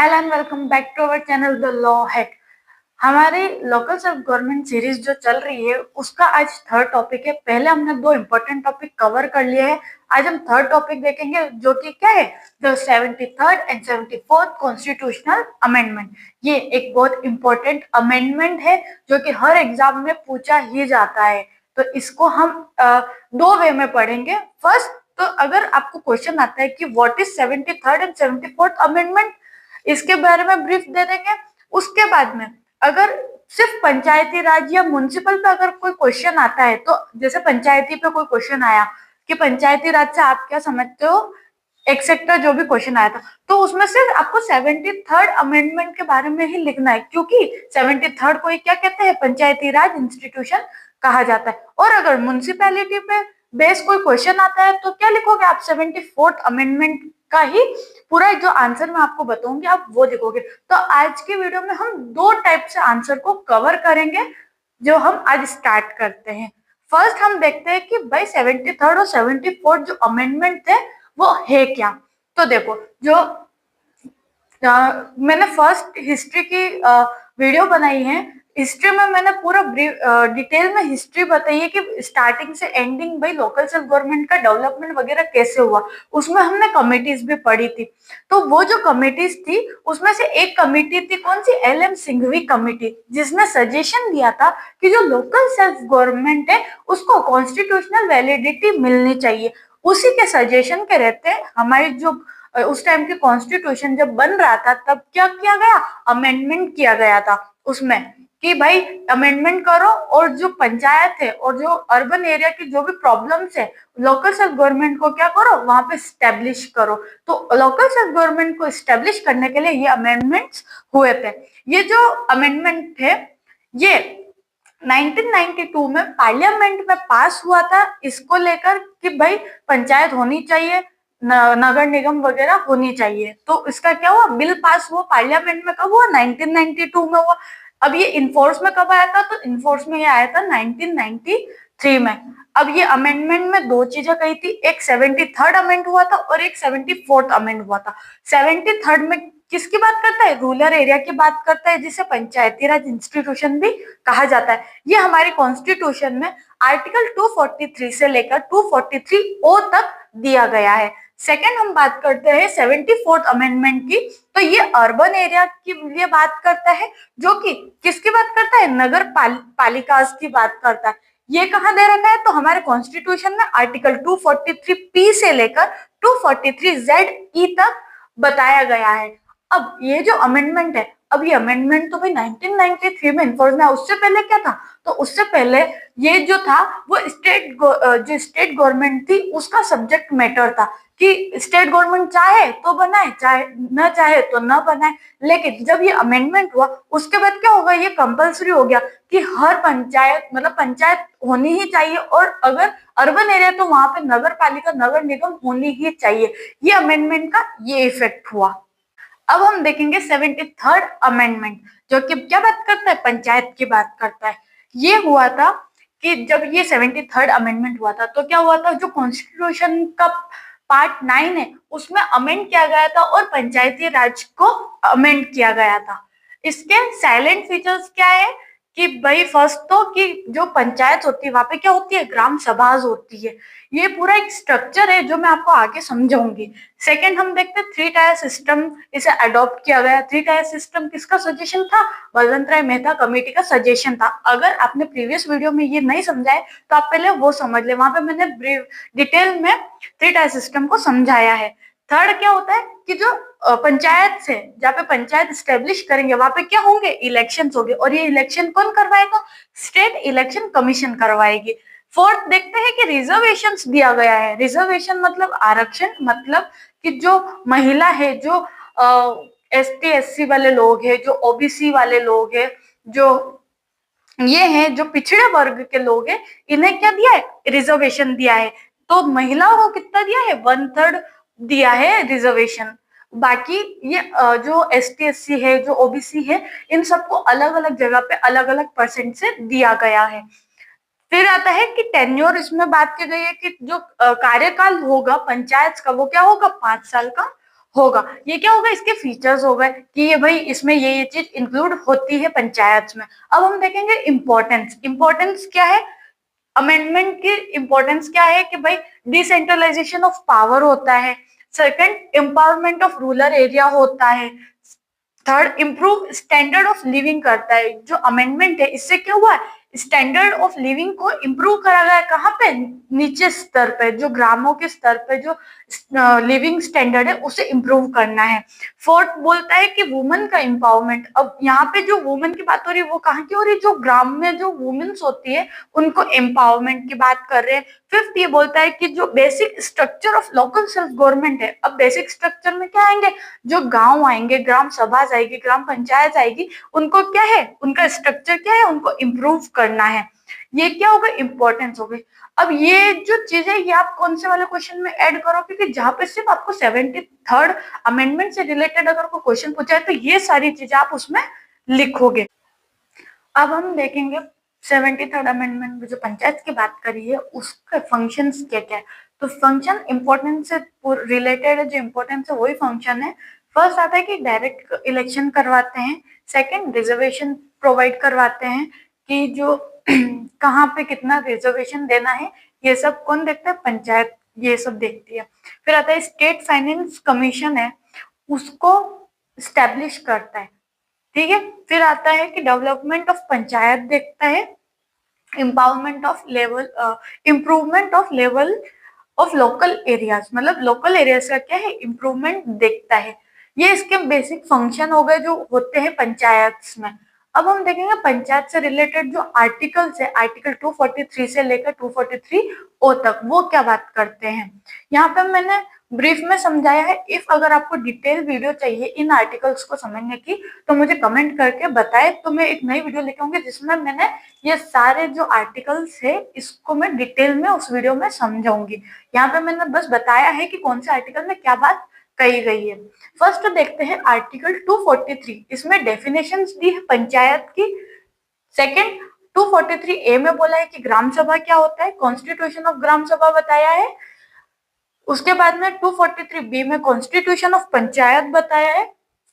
Hello and welcome back to our channel the law hack. हमारी local self government series जो चल रही है उसका आज थर्ड टॉपिक है। पहले हमने दो इम्पोर्टेंट टॉपिक कवर कर लिए हैं। आज हम थर्ड टॉपिक देखेंगे जो कि क्या है, the 73rd and 74th constitutional amendment. ये एक बहुत इम्पोर्टेंट अमेंडमेंट है जो कि हर एग्जाम में पूछा ही जाता है। तो इसको हम दो वे में पढ़ेंगे। फर्स्ट, तो अगर आपको क्वेश्चन आता है कि what is 73rd and 74th amendment, इसके बारे में ब्रीफ दे देंगे। उसके बाद में अगर सिर्फ पंचायती राज या म्युनिसिपल पे अगर कोई क्वेश्चन आता है, तो जैसे पंचायती पे कोई क्वेश्चन आया कि पंचायती राज से आप क्या समझते हो, एक्सेट्रा जो भी क्वेश्चन आया था, तो उसमें सिर्फ आपको 73rd अमेंडमेंट के बारे में ही लिखना है, क्योंकि 73rd को ही क्या कहते हैं, पंचायती राज इंस्टीट्यूशन कहा जाता है। और अगर म्युनिसिपैलिटी पे बेस कोई क्वेश्चन आता है तो क्या लिखोगे आप, 74th अमेंडमेंट का ही पूरा जो आंसर मैं आपको बताऊंगी आप वो लिखोगे। तो आज की वीडियो में हम दो टाइप से आंसर को कवर करेंगे जो हम आज स्टार्ट करते हैं। फर्स्ट हम देखते हैं कि भाई 73rd और 74th जो अमेंडमेंट थे वो है क्या। तो देखो, जो मैंने फर्स्ट हिस्ट्री की वीडियो बनाई है, हिस्ट्री में मैंने पूरा डिटेल में हिस्ट्री बताई है कि स्टार्टिंग से एंडिंग भाई लोकल सेल्फ गवर्नमेंट का डेवलपमेंट वगैरह कैसे हुआ। उसमें हमने कमिटीज भी पढ़ी थी। तो वो जो कमिटीज थी उसमें से एक कमिटी थी, कौन सी, LM सिंघवी कमिटी, जिसने सजेशन दिया था कि जो लोकल सेल्फ गवर्नमेंट है उसको कॉन्स्टिट्यूशनल वैलिडिटी मिलनी चाहिए। उसी के सजेशन के रहते हमारी जो उस टाइम की कॉन्स्टिट्यूशन जब बन रहा था तब क्या किया गया, अमेंडमेंट किया गया था उसमें कि भाई अमेंडमेंट करो और जो पंचायत है और जो अर्बन एरिया की जो भी प्रॉब्लम्स है लोकल सेल्फ गवर्नमेंट को क्या करो, वहां पे स्टेब्लिश करो। तो लोकल सेल्फ गवर्नमेंट को स्टेब्लिश करने के लिए ये अमेंडमेंट्स हुए थे। ये जो अमेंडमेंट थे ये 1992 में पार्लियामेंट में पास हुआ था, इसको लेकर कि भाई पंचायत होनी चाहिए, नगर निगम वगैरह होनी चाहिए। तो इसका क्या हुआ, बिल पास हुआ पार्लियामेंट में। कब हुआ, 1992 में हुआ। अब ये इन्फोर्स में कब आया था, तो इन्फोर्स में ये आया था 1993 में। अब ये अमेंडमेंट में दो चीजें कही थी, एक 73rd अमेंड हुआ था और एक 74th अमेंड हुआ था। 73rd में किसकी बात करता है, रूरल एरिया की बात करता है, जिसे पंचायती राज इंस्टीट्यूशन भी कहा जाता है। ये हमारी कॉन्स्टिट्यूशन में आर्टिकल 243 से लेकर 243 ओ तक दिया गया है। सेकेंड हम बात करते हैं 74th अमेंडमेंट की, तो ये अर्बन एरिया की लिए बात करता है, जो कि किसकी बात करता है, नगर पालिका की बात करता है। ये कहाँ दे रखा है, तो हमारे कॉन्स्टिट्यूशन में आर्टिकल 243 से लेकर 243 तक बताया गया है। अब ये जो अमेंडमेंट है, अब ये अमेंडमेंट तो भाई 1993 में इन्फोर्स में, उससे पहले क्या था, तो उससे पहले ये जो था वो जो स्टेट गवर्नमेंट थी उसका सब्जेक्ट मैटर था कि स्टेट गवर्नमेंट चाहे तो बनाए, चाहे न चाहे तो न बनाए। लेकिन जब ये अमेंडमेंट हुआ उसके बाद क्या होगा, ये कंपलसरी हो गया कि हर पंचायत मतलब पंचायत होनी ही चाहिए, और अगर अर्बन एरिया तो वहां पे नगर पालिका नगर निगम होनी ही चाहिए। ये अमेंडमेंट का ये इफेक्ट हुआ। अब हम देखेंगे 73rd अमेंडमेंट, जो कि क्या बात करता है, पंचायत की बात करता है। ये हुआ था कि जब ये 73rd अमेंडमेंट हुआ था तो क्या हुआ था, जो कॉन्स्टिट्यूशन का पार्ट 9 है उसमें अमेंड किया गया था और पंचायती राज को अमेंड किया गया था। इसके साइलेंट फीचर्स क्या है कि भाई फर्स्ट तो कि जो पंचायत होती है वहां पे क्या होती है, ग्राम सभा होती है। ये पूरा एक स्ट्रक्चर है जो मैं आपको आगे समझाऊंगी। सेकंड हम देखते हैं 3 टायर सिस्टम, इसे अडॉप्ट किया गया। 3 टायर सिस्टम किसका सजेशन था, बलवंत राय मेहता कमेटी का सजेशन था। अगर आपने प्रीवियस वीडियो में ये नहीं समझा है तो आप पहले वो समझ ले, वहां पे मैंने डिटेल में 3 टायर सिस्टम को समझाया है। थर्ड क्या होता है कि जो पंचायत से जहाँ पे पंचायत स्टेब्लिश करेंगे वहां पे क्या होंगे, इलेक्शन होंगे, और ये इलेक्शन कौन करवाएगा, स्टेट इलेक्शन कमीशन करवाएगी। फोर्थ देखते हैं कि रिजर्वेशन दिया गया है। रिजर्वेशन मतलब आरक्षण, मतलब कि जो महिला है, जो ST SC वाले लोग हैं, जो OBC वाले लोग हैं, जो ये हैं जो पिछड़े वर्ग के लोग हैं, इन्हें क्या दिया है, रिजर्वेशन दिया है। तो महिलाओं को कितना दिया है, 1/3 दिया है रिजर्वेशन। बाकी ये जो ST SC है, जो OBC है, इन सबको अलग अलग जगह पे अलग अलग परसेंट से दिया गया है। फिर आता है कि टेन्योर, इसमें बात की गई है कि जो कार्यकाल होगा पंचायत का वो क्या होगा, 5 साल का होगा। ये क्या होगा, इसके फीचर्स हो गए कि ये भाई इसमें ये चीज इंक्लूड होती है पंचायत में। अब हम देखेंगे इम्पोर्टेंस। इम्पोर्टेंस क्या है, अमेंडमेंट की इम्पोर्टेंस क्या है कि भाई डिसेंट्रलाइजेशन ऑफ पावर होता है। Second, empowerment of rural area होता है। Third, improve standard of living करता है। जो अमेंडमेंट है इससे क्या हुआ, स्टैंडर्ड ऑफ लिविंग को इम्प्रूव करा गया है। कहाँ पे, नीचे स्तर पे, जो ग्रामों के स्तर पे जो लिविंग स्टैंडर्ड है उसे इम्प्रूव करना है। फोर्थ बोलता है कि वुमेन का एम्पावरमेंट। अब यहाँ पे जो वुमेन की बात हो रही है वो कहाँ की हो रही है, जो ग्राम में जो वुमेन्स होती है उनको एम्पावरमेंट की बात कर रहे हैं। फिफ्थ ये बोलता है कि जो basic structure of local self government है। अब बेसिक स्ट्रक्चर में क्या आएंगे, जो गांव आएंगे, ग्राम सभा आएगी, ग्राम पंचायत आएगी, उनको क्या है, उनका स्ट्रक्चर क्या है, उनको इम्प्रूव करना है। ये क्या होगा, इंपॉर्टेंस हो गई। अब ये जो चीजें ये आप कौन से वाले क्वेश्चन में ऐड करो, क्योंकि जहां पे सिर्फ आपको 73rd अमेंडमेंट से रिलेटेड अगर कोई क्वेश्चन पूछा है तो ये सारी चीजें आप उसमें लिखोगे। अब हम देखेंगे 73rd अमेंडमेंट में जो पंचायत की बात करी है उसके फंक्शंस क्या क्या है। तो फंक्शन इंपॉर्टेंस से रिलेटेड है, जो इंपॉर्टेंस है वही फंक्शन है। फर्स्ट आता है कि डायरेक्ट इलेक्शन करवाते हैं। सेकंड, रिजर्वेशन प्रोवाइड करवाते हैं कि जो कहाँ पे कितना रिजर्वेशन देना है ये सब कौन देखता है, पंचायत ये सब देखती है। फिर आता है स्टेट फाइनेंस कमीशन है, उसको स्टैब्लिश करता है। ठीक है। फिर आता है कि डेवलपमेंट ऑफ पंचायत देखता है, empowerment of level, improvement of level of local areas, मतलब लोकल एरियाज का क्या है, इम्प्रूवमेंट देखता है। ये इसके बेसिक फंक्शन हो गए जो होते हैं पंचायत में। अब हम देखेंगे पंचायत से रिलेटेड जो आर्टिकल्स है, आर्टिकल 243 से लेकर 243 ओ तक, वो क्या बात करते हैं। यहाँ पे मैंने ब्रीफ में समझाया है। इफ अगर आपको डिटेल वीडियो चाहिए इन आर्टिकल्स को समझने की तो मुझे कमेंट करके बताए, तो मैं एक नई वीडियो लेके आऊंगी जिसमें मैंने ये सारे जो आर्टिकल्स है इसको मैं डिटेल में उस वीडियो में समझाऊंगी। यहाँ पे मैंने बस बताया है कि कौन से आर्टिकल में क्या बात कही गई है। फर्स्ट देखते हैं आर्टिकल 243, इसमें डेफिनेशंस दी है पंचायत की। सेकंड, 243 ए में बोला है कि ग्राम सभा क्या होता है, कॉन्स्टिट्यूशन ऑफ ग्राम सभा बताया है। उसके बाद में 243 बी में कॉन्स्टिट्यूशन ऑफ पंचायत बताया है।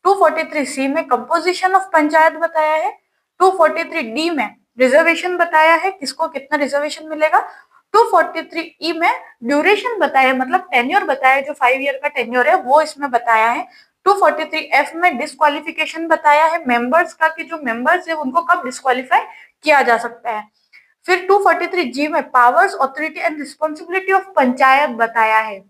243 सी में कंपोजिशन ऑफ पंचायत बताया है। 243 डी में रिजर्वेशन बताया है, किसको कितना रिजर्वेशन मिलेगा। 243 ई में ड्यूरेशन बताया, मतलब टेन्योर बताया, जो 5 ईयर का टेन्योर है वो इसमें बताया है। 243 एफ में डिस्क्वालिफिकेशन बताया है मेंबर्स का, कि जो मेंबर्स है उनको कब डिस्क्वालीफाई किया जा सकता है। फिर 243 जी में powers, authority and responsibility of panchayat बताया है।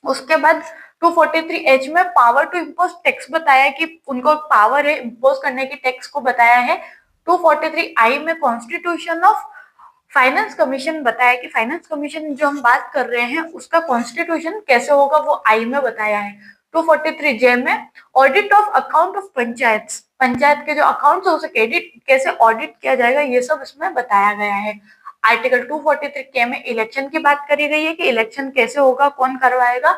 उसके बाद 243 एच में पावर टू इम्पोज टैक्स बताया कि उनको पावर है इम्पोज करने की, टैक्स को बताया है। 243 आई में कॉन्स्टिट्यूशन ऑफ फाइनेंस कमीशन बताया कि फाइनेंस कमीशन जो हम बात कर रहे हैं उसका कॉन्स्टिट्यूशन कैसे होगा वो आई में बताया है। 243 जे में audit of account of panchayat, panchayat के जो अकाउंट है उसे कैसे ऑडिट किया जाएगा ये सब इसमें बताया गया है। आर्टिकल 243 के में इलेक्शन की बात करी गई है कि इलेक्शन कैसे होगा, कौन करवाएगा।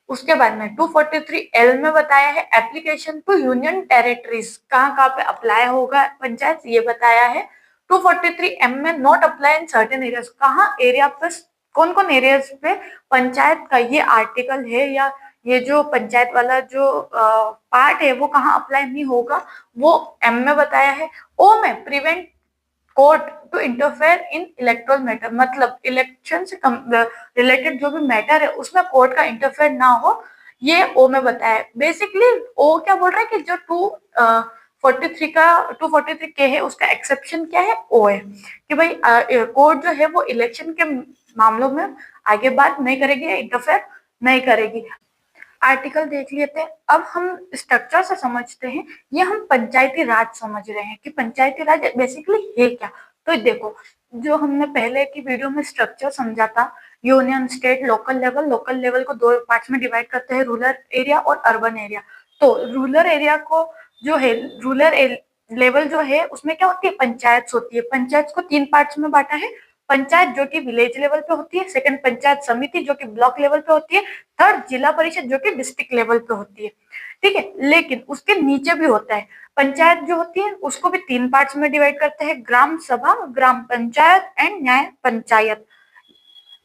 उसके बाद में 243 एल में बताया है एप्लीकेशन टू यूनियन टेरिटरीज, कहाँ कहाँ पे अप्लाई होगा पंचायत, ये बताया है। 243 एम में not apply in certain areas, कहाँ एरिया पे, कौन कौन एरियाज पे पंचायत का ये आर्टिकल है या ये जो पंचायत वाला जो पार्ट है वो कहाँ अप्लाई नहीं होगा, वो एम में बताया है। ओ में prevent court to interfere in electral matter, मतलब इलेक्शन से रिलेटेड जो भी मैटर है उसमें कोर्ट का इंटरफेयर ना हो, ये ओ में बताया है। बेसिकली ओ क्या बोल रहा है कि जो 243 के है उसका एक्सेप्शन क्या है, ओ है, कि भाई कोर्ट जो है वो इलेक्शन के मामलों में आगे बात नहीं करेगी, इंटरफेयर नहीं करेगी। आर्टिकल देख लेते हैं। अब हम स्ट्रक्चर से समझते हैं, ये हम पंचायती राज समझ रहे हैं कि पंचायती राज बेसिकली है क्या। तो देखो, जो हमने पहले की वीडियो में स्ट्रक्चर समझा था, यूनियन, स्टेट, लोकल लेवल को दो पार्ट्स में डिवाइड करते हैं, रूरल एरिया और अर्बन एरिया। तो रूरल एरिया को जो है, रूरल लेवल जो है उसमें क्या होती है, पंचायत होती है। पंचायत को 3 पार्ट्स में बांटा है, पंचायत जो कि विलेज लेवल पे होती है, सेकंड पंचायत समिति जो कि ब्लॉक लेवल पे होती है, थर्ड जिला परिषद जो कि डिस्ट्रिक्ट लेवल पे होती है। ठीक है, लेकिन उसके नीचे भी होता है पंचायत जो होती है, उसको भी 3 पार्ट्स में डिवाइड करते हैं, ग्राम सभा, ग्राम पंचायत एंड न्याय पंचायत।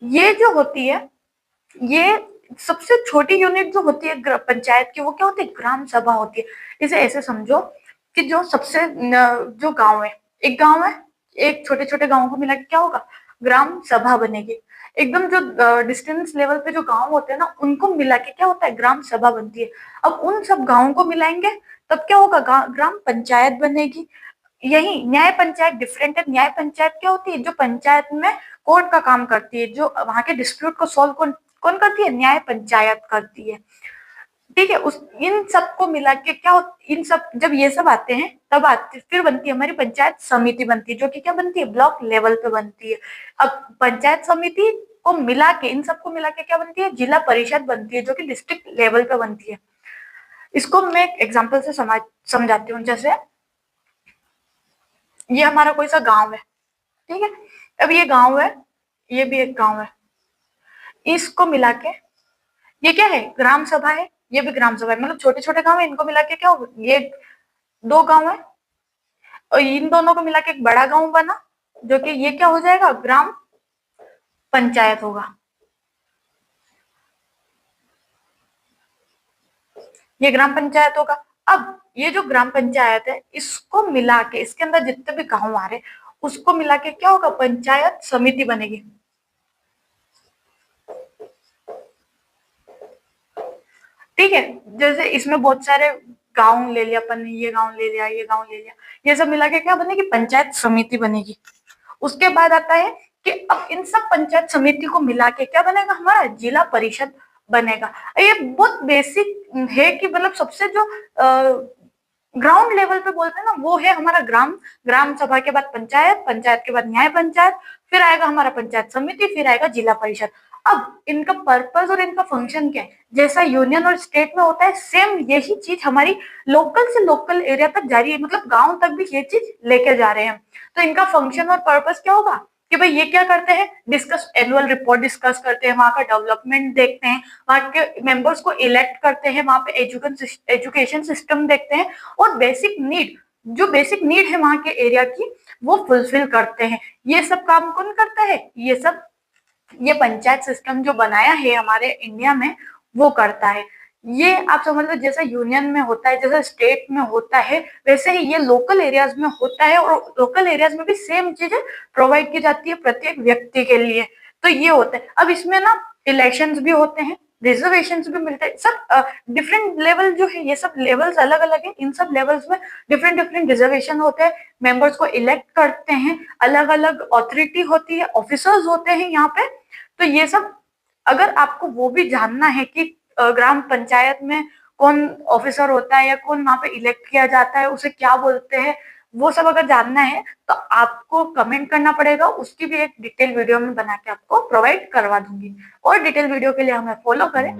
ये जो होती है ये सबसे छोटी यूनिट जो होती है पंचायत की, वो क्या होती है? ग्राम सभा होती है। इसे ऐसे समझो कि जो सबसे जो गांव है, एक गांव है, एक छोटे छोटे गांवों को मिला के क्या होगा? ग्राम सभा बनेगी। एकदम जो डिस्टेंस लेवल पे जो गांव होते हैं ना, उनको मिला के क्या होता है? ग्राम सभा बनती है। अब उन सब गांवों को मिलाएंगे तब क्या होगा? ग्राम पंचायत बनेगी। यही न्याय पंचायत डिफरेंट है। न्याय पंचायत क्या होती है? जो पंचायत में कोर्ट का काम करती है, जो वहां के डिस्प्यूट को सॉल्व कौन कौन करती है? न्याय पंचायत करती है। ठीक है। उस इन सबको मिला के क्या इन सब जब ये सब आते हैं तब आती फिर बनती है हमारी पंचायत समिति बनती है, जो कि क्या बनती है? ब्लॉक लेवल पे बनती है। अब पंचायत समिति को मिला के, इन सबको मिला के क्या बनती है? जिला परिषद बनती है, जो कि डिस्ट्रिक्ट लेवल पे बनती है। इसको मैं एक एग्जाम्पल से समझाती हूँ। जैसे ये हमारा कोई सा गांव है, ठीक है। अब ये गांव है, ये भी एक गांव है। इसको मिला के ये क्या है? ग्राम सभा है। ये भी ग्राम सभा है, मतलब छोटे छोटे गांव है, इनको मिला के क्या होगा? ये दो गांव है, और इन दोनों को मिला के एक बड़ा गांव बना, जो कि ये क्या हो जाएगा? ग्राम पंचायत होगा। ये ग्राम पंचायत होगा। अब ये जो ग्राम पंचायत है, इसको मिला के, इसके अंदर जितने भी गांव आ रहे, उसको मिला के क्या होगा? पंचायत समिति बनेगी। ठीक है। जैसे इसमें बहुत सारे गांव ले लिया अपन ने, ये गांव ले लिया, ये गांव ले लिया, ये सब मिला के क्या बनेगी? पंचायत समिति बनेगी। उसके बाद आता है कि अब इन सब पंचायत समिति को मिला के क्या बनेगा? हमारा जिला परिषद बनेगा। ये बहुत बेसिक है कि मतलब सबसे जो ग्राउंड लेवल पे बोलते हैं ना, वो है हमारा ग्राम। ग्राम सभा के बाद पंचायत, पंचायत के बाद न्याय पंचायत, फिर आएगा हमारा पंचायत समिति, फिर आएगा जिला परिषद। अब इनका पर्पस और इनका फंक्शन क्या है? जैसा यूनियन और स्टेट में होता है, सेम यही चीज हमारी लोकल से लोकल एरिया तक जारी है, मतलब गांव तक भी ये चीज लेके जा रहे हैं। तो इनका फंक्शन और पर्पस क्या होगा? कि भाई ये क्या करते हैं? डिस्कस, एनुअल रिपोर्ट डिस्कस करते हैं, वहां का डेवलपमेंट देखते हैं, वहां के मेंबर्स को इलेक्ट करते हैं, वहां पे एजुकेशन सिस्टम देखते हैं, और बेसिक नीड, जो बेसिक नीड है वहां के एरिया की, वो फुलफिल करते हैं। ये सब काम कौन करता है? ये पंचायत सिस्टम जो बनाया है हमारे इंडिया में, वो करता है। ये आप समझ लो, जैसा यूनियन में होता है, जैसा स्टेट में होता है, वैसे ही ये लोकल एरियाज में होता है, और लोकल एरियाज में भी सेम चीजें प्रोवाइड की जाती है प्रत्येक व्यक्ति के लिए। तो ये होता है। अब इसमें ना इलेक्शंस भी होते हैं, रिजर्वेशन भी मिलते हैं, सब डिफरेंट लेवल जो है, ये सब लेवल्स अलग अलग है। इन सब लेवल्स में डिफरेंट डिफरेंट रिजर्वेशन होते हैं, मेंबर्स को इलेक्ट करते हैं, अलग अलग अथॉरिटी होती है, ऑफिसर्स होते हैं यहाँ पे। तो ये सब, अगर आपको वो भी जानना है कि ग्राम पंचायत में कौन ऑफिसर होता है, या कौन वहां पे इलेक्ट किया जाता है, उसे क्या बोलते हैं, वो सब अगर जानना है तो आपको कमेंट करना पड़ेगा। उसकी भी एक डिटेल वीडियो में बना के आपको प्रोवाइड करवा दूंगी। और डिटेल वीडियो के लिए हमें फॉलो करें।